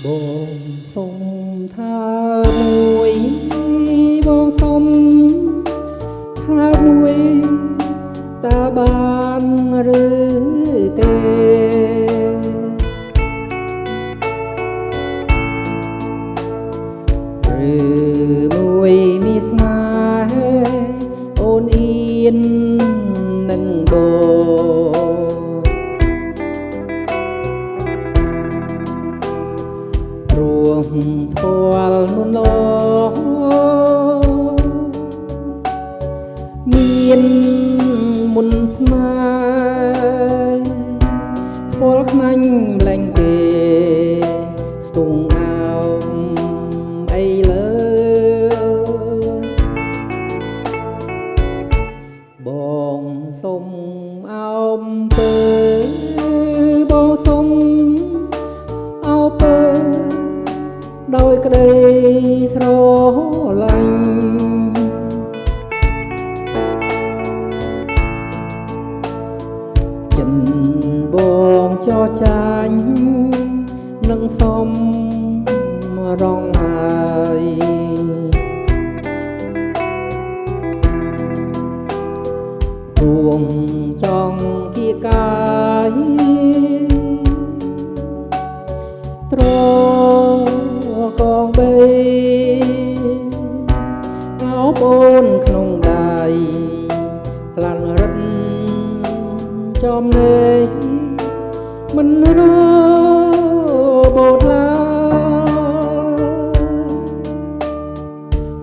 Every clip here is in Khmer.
បងសុំថាមួយបងសុំថាមួយតើបានឬទេឬមួយមានស្នេហ៍អូនអៀននឹងបងព្រោះផ្ទាល់មុនឡមានមុនស្នេហ៍ផ្ទាល់ខ្មាញ់ម្លែងទេស្ទង់អោមអីលើបងសុំអោមពើបងសុំអោពើដោយក្តីស្រឡាញ់ចិនបងចោចាញ់នឹងសមរងហើយរួមចង់គៀកាយត្រកងបីអោបអូនក្នុងដៃខ្លាំងរិតចំណេញមិនរបូតឡើយ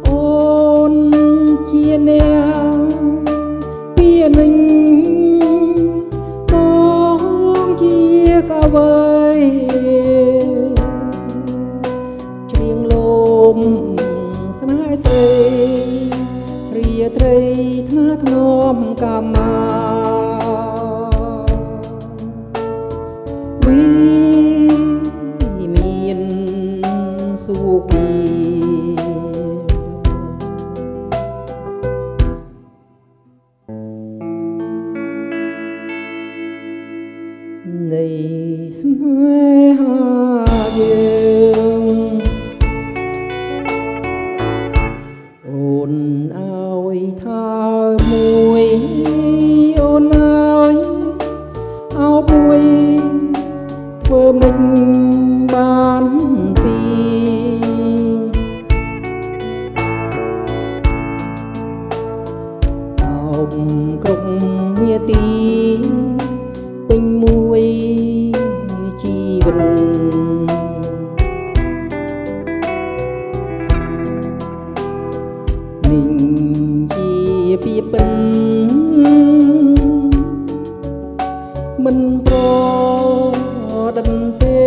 អូនជាអ្នកពីនិញបងជាកអ្វីច្រៀងលោមស្នេហ៍ស្រីរាត្រីថ្នាថ្នមកាមាមានសុគីនៃស្នេហាយើងអូនឲ្យថាមួយអូនឲ្យអោមួយធ្វើមិនបានពីអោបគ្រប់នាទីពេញមួយជីវិតនឹងជាពីពិនមិនប្រដិនទេ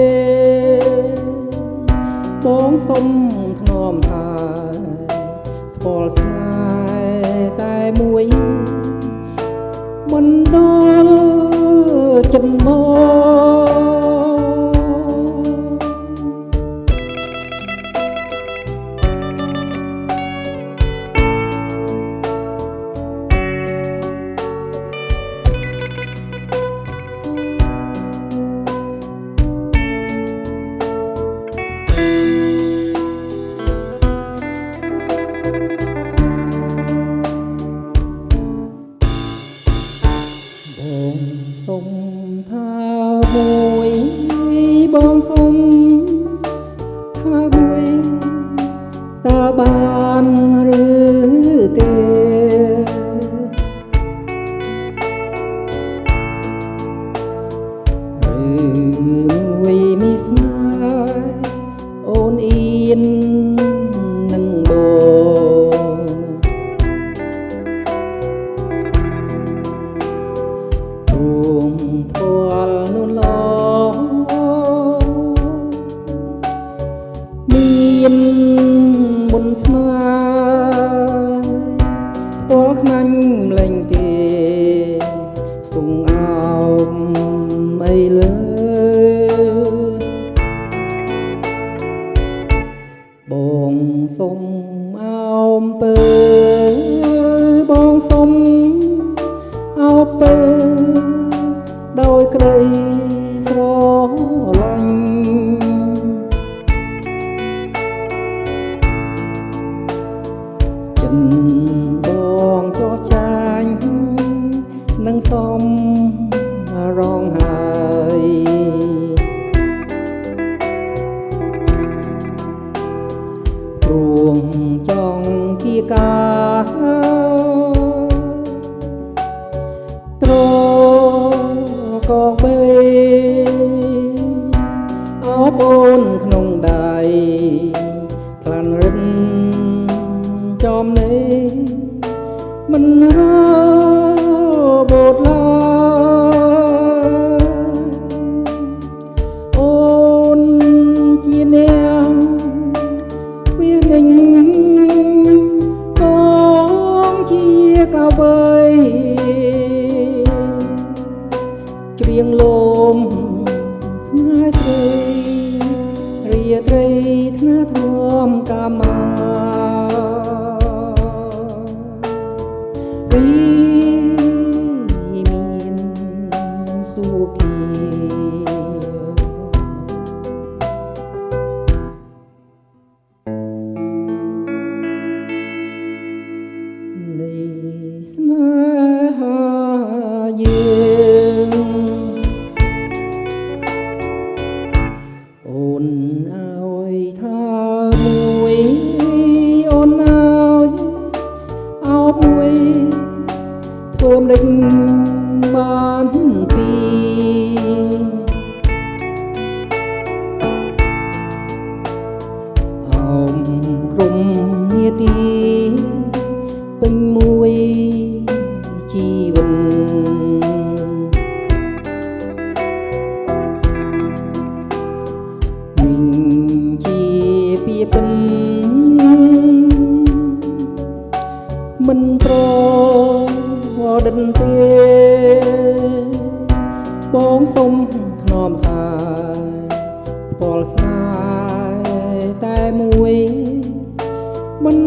បងសុំធ្នមថាថ្ពាល់ស្នេហ៍តែមួយមិនដល់ចិត្តមកបងសុំថាមួយបងសុំថាមួយតើបានឬទេឬមួយមានស្នេហ៍អូនអៀននឹងបងរួមផ្ទាល់នោះឡ ត្រីថ្នាធំកាមារីមានសុគីនៃស្នេហាយើងអូនឲ្យថាមួយអូនឲ្យអោបមួយធ្វើមិនដេចបានពីអោមក្រុមនាទីពេញមួយជីវិតនឹងជាពីពិនមិនប្រដិនទេបងសុំធ្នមថាពលស្នេហ៍តែមួយមិន